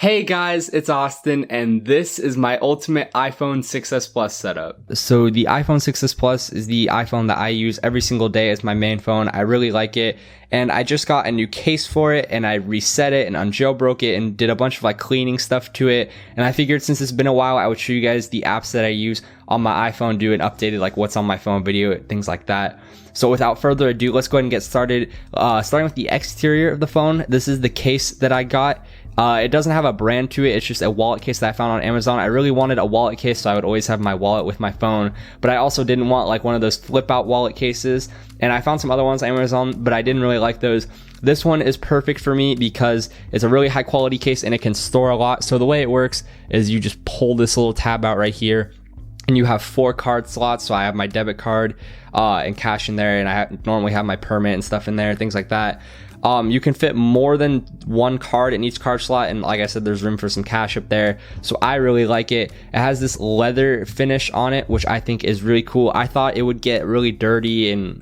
Hey guys, it's Austin, and this is my ultimate iPhone 6s Plus setup. So the iPhone 6s Plus is the iPhone that I use every single day as my main phone. I really like it, and I just got a new case for it, and I reset it and unjailbroke it and did a bunch of like cleaning stuff to it. And I figured since it's been a while, I would show you guys the apps that I use on my iPhone, do an updated like what's on my phone video, things like that. So without further ado, let's go ahead and get started. Starting with the exterior of the phone, this is the case that I got. It doesn't have a brand to it. It's just a wallet case that I found on Amazon. I really wanted a wallet case, so I would always have my wallet with my phone, but I also didn't want like one of those flip out wallet cases. And I found some other ones on Amazon, but I didn't really like those. This one is perfect for me because it's a really high quality case and it can store a lot. So the way it works is you just pull this little tab out right here, and you have 4 card slots. So I have my debit card and cash in there, and I normally have my permit and stuff in there, things like that. You can fit more than one card in each card slot, and like I said, there's room for some cash up there, so I really like it. It has this leather finish on it, which I think is really cool. I thought it would get really dirty and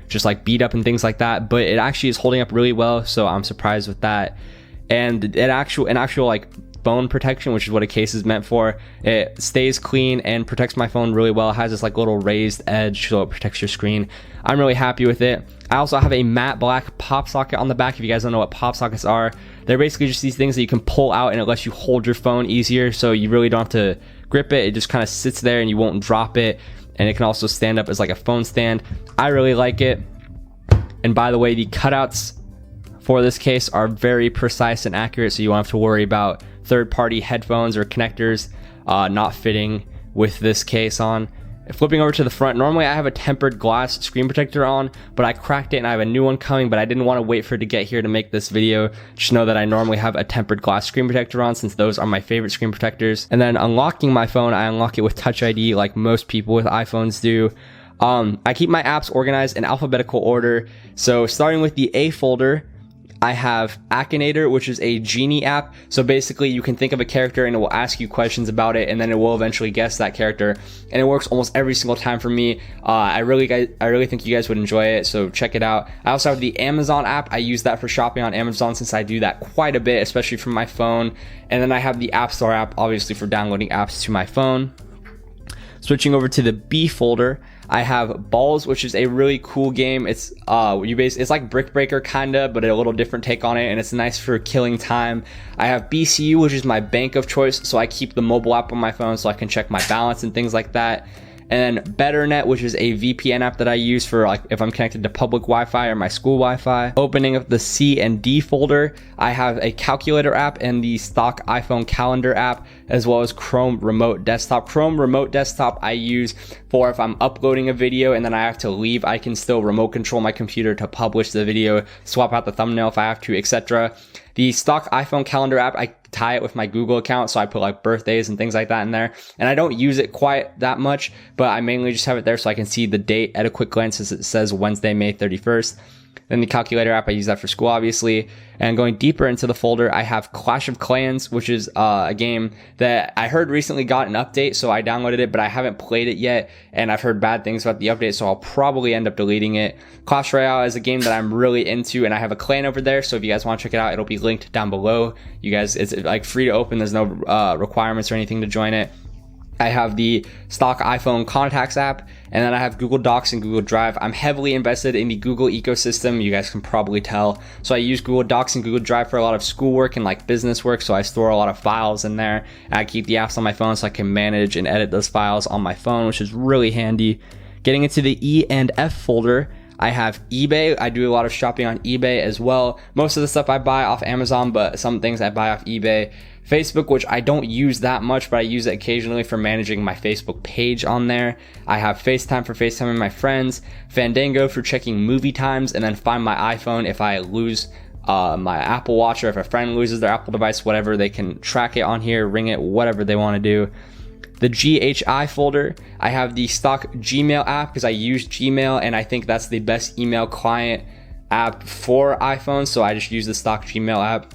just like beat up and things like that, but it actually is holding up really well, so I'm surprised with that. And an actual like phone protection, which is what a case is meant for. It stays clean and protects my phone really well. It has this like little raised edge, so it protects your screen. I'm really happy with it. I also have a matte black pop socket on the back. If you guys don't know what pop sockets are, they're basically just these things that you can pull out, and it lets you hold your phone easier, so you really don't have to grip it. It just kind of sits there and you won't drop it, and it can also stand up as like a phone stand. I really like it. And by the way, the cutouts for this case are very precise and accurate, so you won't have to worry about third-party headphones or connectors not fitting with this case on. Flipping over to the front, normally I have a tempered glass screen protector on, but I cracked it and I have a new one coming, but I didn't want to wait for it to get here to make this video. Just know that I normally have a tempered glass screen protector on, since those are my favorite screen protectors. And then unlocking my phone, I unlock it with Touch ID like most people with iPhones do. I keep my apps organized in alphabetical order. So starting with the A folder, I have Akinator, which is a genie app. So basically you can think of a character and it will ask you questions about it, and then it will eventually guess that character, and it works almost every single time for me. I really think you guys would enjoy it, so check it out. I also have the Amazon app. I use that for shopping on Amazon, since I do that quite a bit, especially from my phone. And then I have the App Store app, obviously, for downloading apps to my phone. Switching over to the B folder, I have Balls, which is a really cool game. It's it's like Brick Breaker kinda, but a little different take on it, and it's nice for killing time. I have BCU, which is my bank of choice, so I keep the mobile app on my phone so I can check my balance and things like that. And then BetterNet, which is a VPN app that I use for like if I'm connected to public Wi-Fi or my school Wi-Fi. Opening up the C and D folder, I have a calculator app and the stock iPhone calendar app, as well as Chrome Remote Desktop. Chrome Remote Desktop I use for if I'm uploading a video and then I have to leave, I can still remote control my computer to publish the video, swap out the thumbnail if I have to, etc. The stock iPhone calendar app, I tie it with my Google account, so I put like birthdays and things like that in there, and I don't use it quite that much, but I mainly just have it there so I can see the date at a quick glance, as it says Wednesday, May 31st. Then the calculator app, I use that for school, obviously. And going deeper into the folder, I have Clash of Clans, which is a game that I heard recently got an update, so I downloaded it, but I haven't played it yet, and I've heard bad things about the update, so I'll probably end up deleting it. Clash Royale is a game that I'm really into, and I have a clan over there, so if you guys want to check it out, it'll be linked down below. You guys, it's like free to open, there's no requirements or anything to join it. I have the stock iPhone contacts app, and then I have Google Docs and Google Drive. I'm heavily invested in the Google ecosystem, you guys can probably tell. So I use Google Docs and Google Drive for a lot of schoolwork and like business work, so I store a lot of files in there. And I keep the apps on my phone so I can manage and edit those files on my phone, which is really handy. Getting into the E and F folder, I have eBay. I do a lot of shopping on eBay as well. Most of the stuff I buy off Amazon, but some things I buy off eBay. Facebook, which I don't use that much, but I use it occasionally for managing my Facebook page on there. I have FaceTime for FaceTiming my friends, Fandango for checking movie times, and then Find My iPhone if I lose my Apple Watch, or if a friend loses their Apple device, whatever, they can track it on here, ring it, whatever they want to do. The GHI folder, I have the stock Gmail app because I use Gmail and I think that's the best email client app for iPhone, so I just use the stock Gmail app.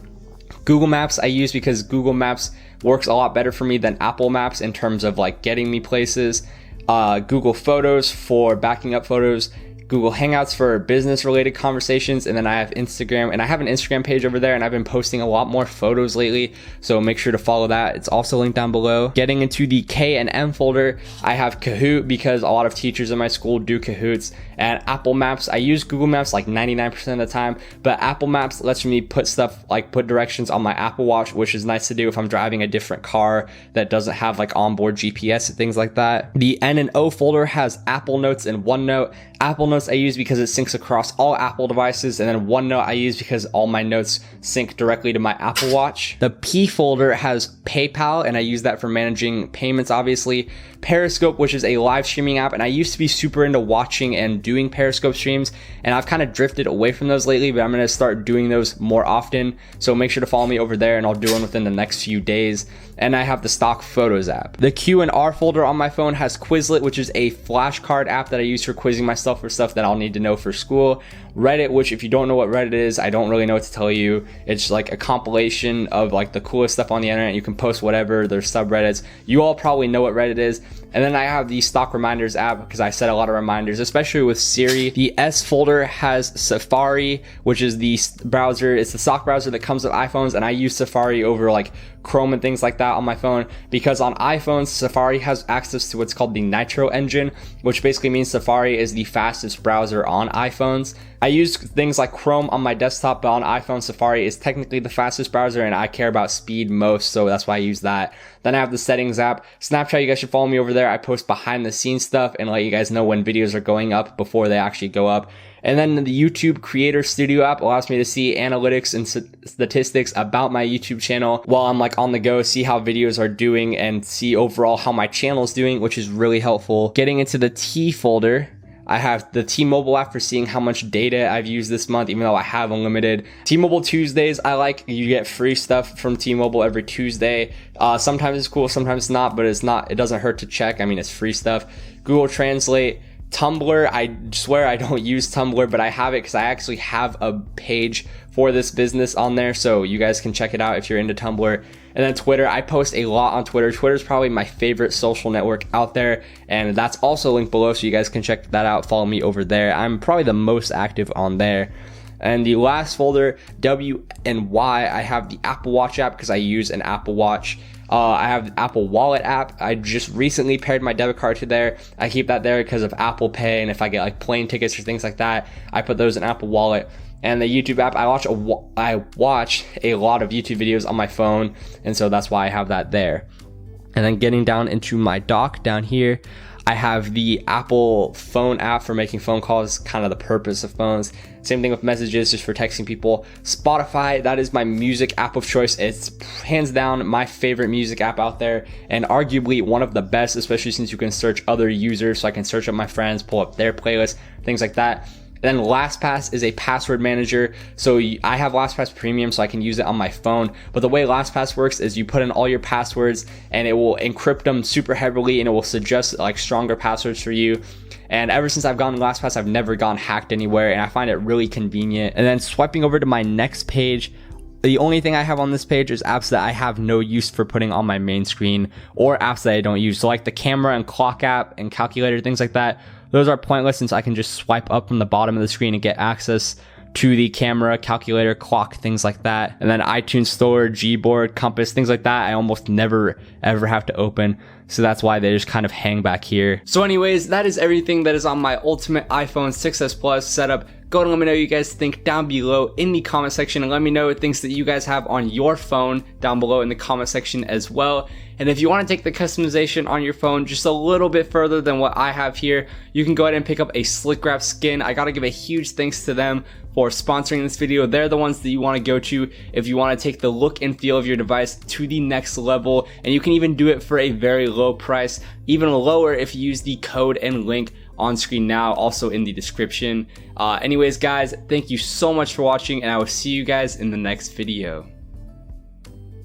Google Maps I use because Google Maps works a lot better for me than Apple Maps in terms of like getting me places. Google Photos for backing up photos. Google Hangouts for business related conversations, and then I have Instagram, and I have an Instagram page over there, and I've been posting a lot more photos lately, so make sure to follow that. It's also linked down below. Getting into the K and M folder, I have Kahoot because a lot of teachers in my school do Kahoots, and Apple Maps. I use Google Maps like 99% of the time, but Apple Maps lets me put stuff like put directions on my Apple Watch, which is nice to do if I'm driving a different car that doesn't have like onboard GPS and things like that. The N and O folder has Apple Notes and OneNote. Apple Notes I use because it syncs across all Apple devices, and then OneNote I use because all my notes sync directly to my Apple Watch. The P folder has PayPal, and I use that for managing payments, obviously. Periscope, which is a live streaming app, and I used to be super into watching and doing Periscope streams, and I've kind of drifted away from those lately, but I'm going to start doing those more often, so make sure to follow me over there, and I'll do one within the next few days. And I have the Stock Photos app. The Q and R folder on my phone has Quizlet, which is a flashcard app that I use for quizzing myself for stuff that I'll need to know for school. Reddit, which if you don't know what Reddit is, I don't really know what to tell you. It's like a compilation of like the coolest stuff on the internet. You can post whatever. There's subreddits. You all probably know what Reddit is. And then I have the Stock Reminders app because I set a lot of reminders, especially with Siri. The S folder has Safari, which is the browser. It's the stock browser that comes with iPhones, and I use Safari over like Chrome and things like that on my phone because on iPhones, Safari has access to what's called the Nitro engine, which basically means Safari is the fastest browser on iPhones. I use things like Chrome on my desktop, but on iPhone, Safari is technically the fastest browser, and I care about speed most, so that's why I use that. Then I have the Settings app. Snapchat, you guys should follow me over there. I post behind the scenes stuff and let you guys know when videos are going up before they actually go up. And then the YouTube Creator Studio app allows me to see analytics and statistics about my YouTube channel while I'm like on the go, see how videos are doing and see overall how my channel is doing, which is really helpful. Getting into the T folder, I have the T-Mobile app for seeing how much data I've used this month, even though I have unlimited. T-Mobile Tuesdays, you get free stuff from T-Mobile every Tuesday. Sometimes it's cool, sometimes it's not, but it doesn't hurt to check. I mean, it's free stuff. Google Translate. Tumblr, I swear I don't use Tumblr, but I have it because I actually have a page for this business on there, so you guys can check it out if you're into Tumblr. And then Twitter, I post a lot on Twitter. Twitter is probably my favorite social network out there, and that's also linked below, so you guys can check that out. Follow me over there. I'm probably the most active on there. And the last folder, W and Y, I have the Apple Watch app because I use an Apple Watch. I have the Apple Wallet app. I just recently paired my debit card to there. I keep that there because of Apple Pay, and if I get like plane tickets or things like that, I put those in Apple Wallet. And the YouTube app, I watch a lot of YouTube videos on my phone, and so that's why I have that there. And then getting down into my dock down here, I have the Apple phone app for making phone calls, kind of the purpose of phones. Same thing with messages, just for texting people. Spotify, that is my music app of choice. It's hands down my favorite music app out there, and arguably one of the best, especially since you can search other users, so I can search up my friends, pull up their playlists, things like that. Then Lastpass is a password manager. So I have Lastpass Premium, so I can use it on my phone. But the way Lastpass works is you put in all your passwords and it will encrypt them super heavily, and it will suggest like stronger passwords for you. And ever since I've gone to Lastpass, I've never gone hacked anywhere, and I find it really convenient. And then swiping over to my next page, the only thing I have on this page is apps that I have no use for putting on my main screen, or apps that I don't use. So like the camera and clock app and calculator, things like that, those are pointless since I can just swipe up from the bottom of the screen and get access to the camera, calculator, clock, things like that. And then iTunes Store, Gboard, Compass, things like that, I almost never ever have to open. So that's why they just kind of hang back here. So anyways, that is everything that is on my ultimate iPhone 6s Plus setup. Go and let me know what you guys think down below in the comment section, and let me know things that you guys have on your phone down below in the comment section as well. And if you want to take the customization on your phone just a little bit further than what I have here, you can go ahead and pick up a Slick Graph skin. I gotta give a huge thanks to them for sponsoring this video. They're the ones that you want to go to if you want to take the look and feel of your device to the next level, and you can even do it for a very low price, even lower if you use the code and link on screen now, also in the description. Anyways guys, thank you so much for watching, and I will see you guys in the next video.